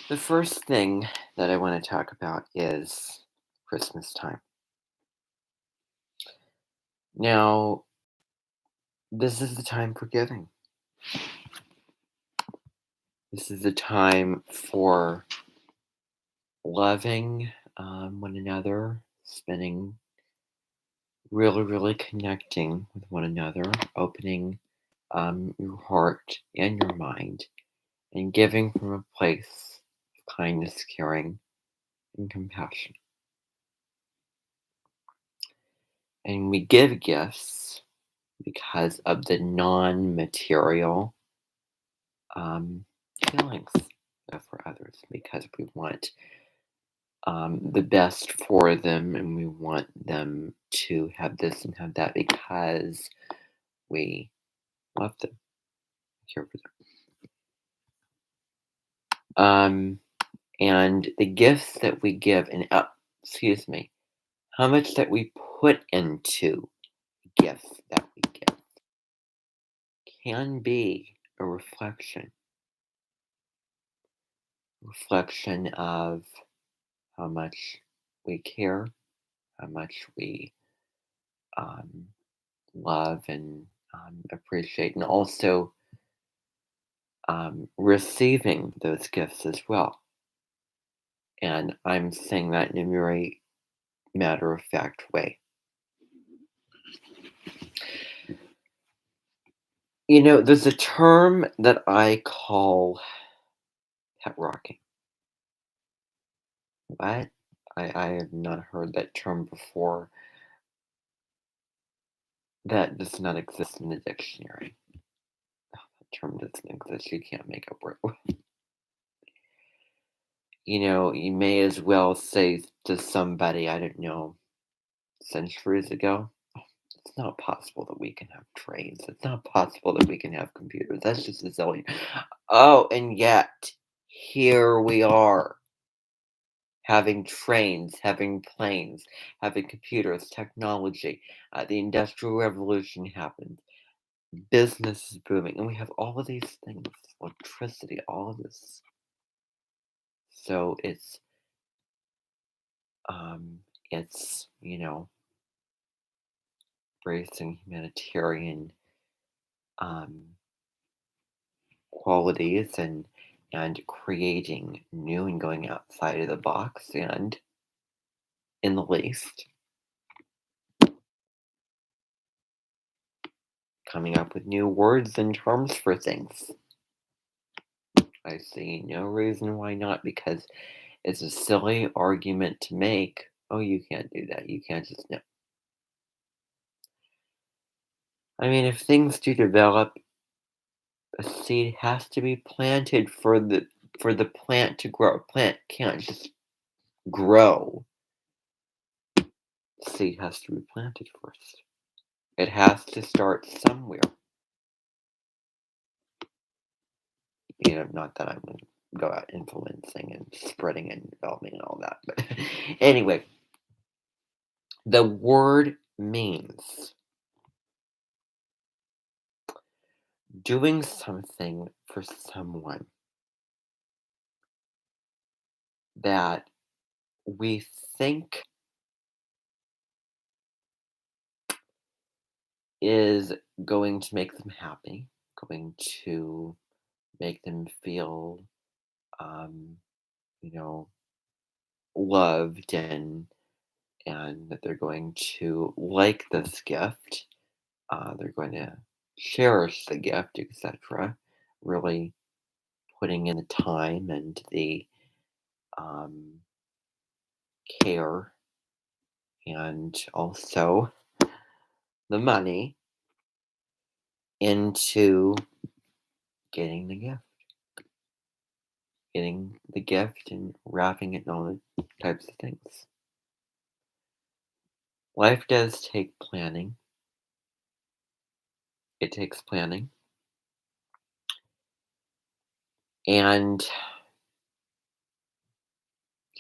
The first thing that I want to talk about is Christmas time. Now, this is the time for giving. This is the time for loving one another, spending really, really connecting with one another, opening your heart and your mind, and giving from a place of kindness, caring, and compassion. And we give gifts because of the non material um, feelings for others, because we want the best for them and we want them to have this and have that because we love them, care for them. And the gifts that we give, and excuse me, how much that we put into gifts that we give can be a reflection of how much we care, how much we um, love and appreciate, and also receiving those gifts as well. And I'm saying that in a very matter of fact way. There's a term that I call pet rocking. What? I have not heard that term before. That does not exist in the dictionary. That term doesn't exist. You can't make up words. You may as well say to somebody, I don't know, centuries ago, it's not possible that we can have trains. It's not possible that we can have computers. That's just a silly. Oh, and yet, here we are having trains, having planes, having computers, technology. The Industrial Revolution happened. Business is booming. And we have all of these things electricity, all of this. So um, it's embracing humanitarian um, qualities and creating new and going outside of the box and in the least coming up with new words and terms for things. I see no reason why not, because it's a silly argument to make. Oh, you can't do that. You can't just no. I mean, if things do develop, a seed has to be planted for the plant to grow. A plant can't just grow. The seed has to be planted first. It has to start somewhere. Not that I'm going to go out influencing and spreading and developing and all that. But anyway, the word means doing something for someone that we think is going to make them happy, going to make them feel, um, you know, loved and that they're going to like this gift. They're going to cherish the gift, etc. Really putting in the time and the um, care and also the money into getting the gift, and wrapping it and all the types of things. Life does take planning. It takes planning. And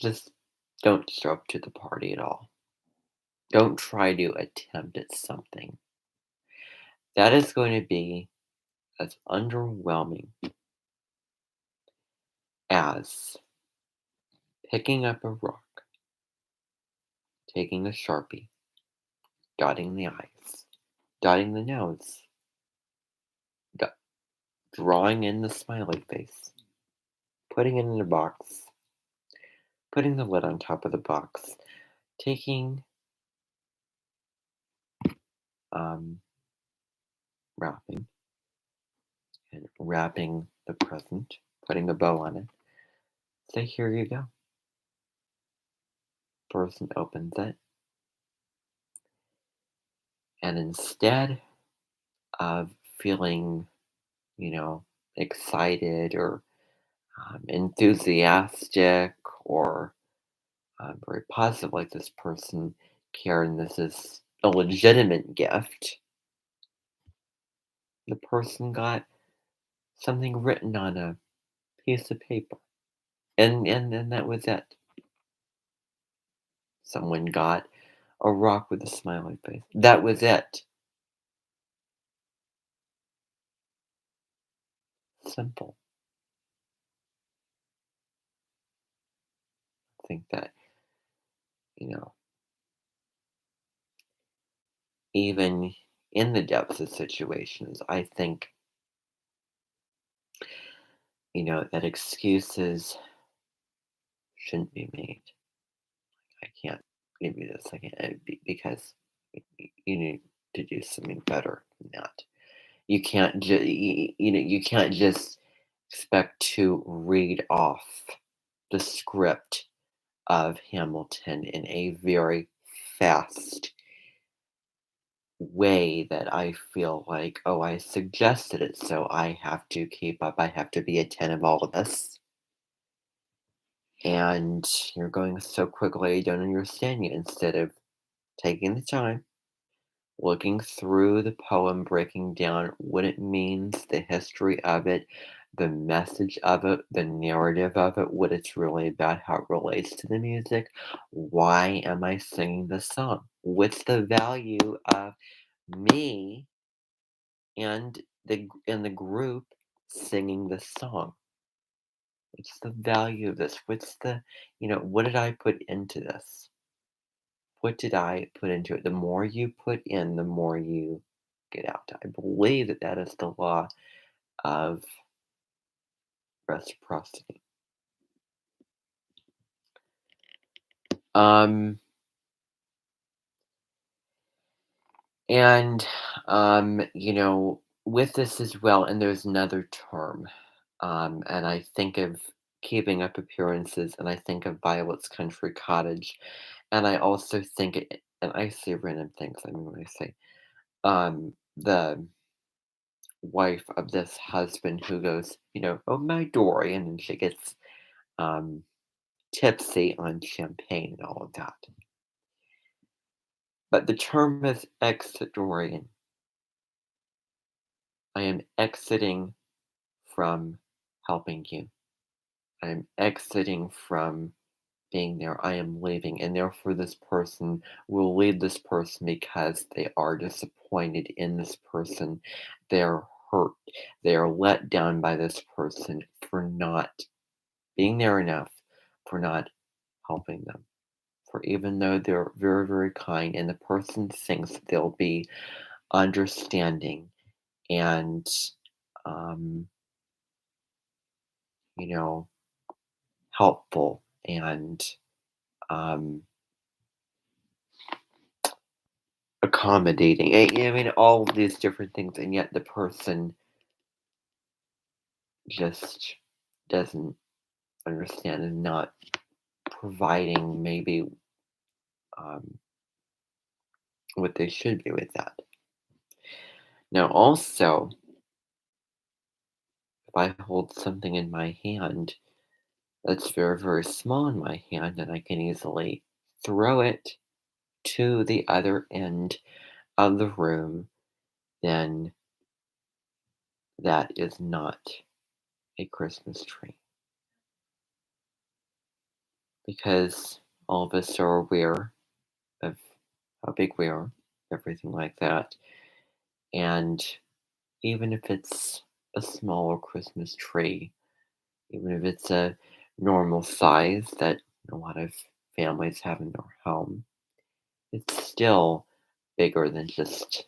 just don't show up to the party at all. Don't try to attempt at something. That is going to be as underwhelming as picking up a rock, taking a Sharpie, dotting the I's, dotting the nose, do- drawing in the smiley face, putting it in a box, putting the lid on top of the box, taking, um, wrapping, and wrapping the present, putting a bow on it. Say, here you go. Person opens it, and instead of feeling, you know, excited or enthusiastic or very positive, like this person cared this is a legitimate gift, the person got something written on a piece of paper. And that was it. Someone got a rock with a smiley face. That was it. Simple. I think that, you know, even in the depths of situations, I think, that excuses shouldn't be made. I can't give you this. I can't, because you need to do something better than that. You can't you can't just expect to read off the script of Hamilton in a very fast way that I feel like, oh, I suggested it, so I have to keep up. I have to be a 10 of all of this. And you're going so quickly, I don't understand you. Instead of taking the time, looking through the poem, breaking down what it means, the history of it, the message of it, the narrative of it, what it's really about, how it relates to the music. Why am I singing this song? What's the value of me and the group singing this song? What's the value of this? What did I put into this? What did I put into it? The more you put in, the more you get out. I believe that that is the law of reciprocity. Um, and, with this as well, and there's another term, and I think of keeping up appearances, and I think of Violet's Country Cottage, and I also think, and I say random things, I mean, when I say, the wife of this husband who goes, "Oh, my Dory," and then she gets um, tipsy on champagne and all of that. But the term is exit-Dorian. I am exiting from helping you. I am exiting from being there. I am leaving. And therefore, this person will leave this person because they are disappointed in this person. They're hurt. They are let down by this person for not being there enough, for not helping them. For even though they're very, very kind and the person thinks that they'll be understanding and, um, you know, helpful and um, accommodating. I mean, all of these different things, and yet the person just doesn't understand and not providing maybe um, what they should be with that. Now, also, if I hold something in my hand that's very, very small in my hand, and I can easily throw it to the other end of the room, then that is not a Christmas tree. Because all of us are aware of how big we are, everything like that. And even if it's a smaller Christmas tree, even if it's a normal size that a lot of families have in their home, it's still bigger than just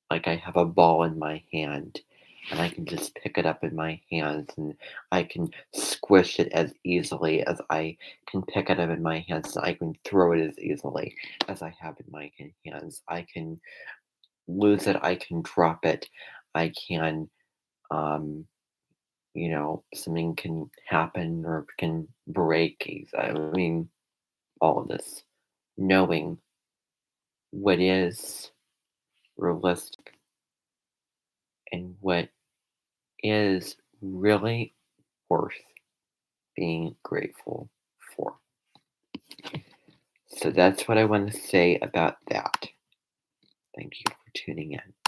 like I have a ball in my hand and I can just pick it up in my hands and I can squish it as easily as I can pick it up in my hands. And I can throw it as easily as I have in my hands. I can lose it. I can drop it. I can, um, something can happen or can break. I mean, all of this. Knowing what is realistic and what is really worth being grateful for. So that's what I want to say about that. Thank you for tuning in.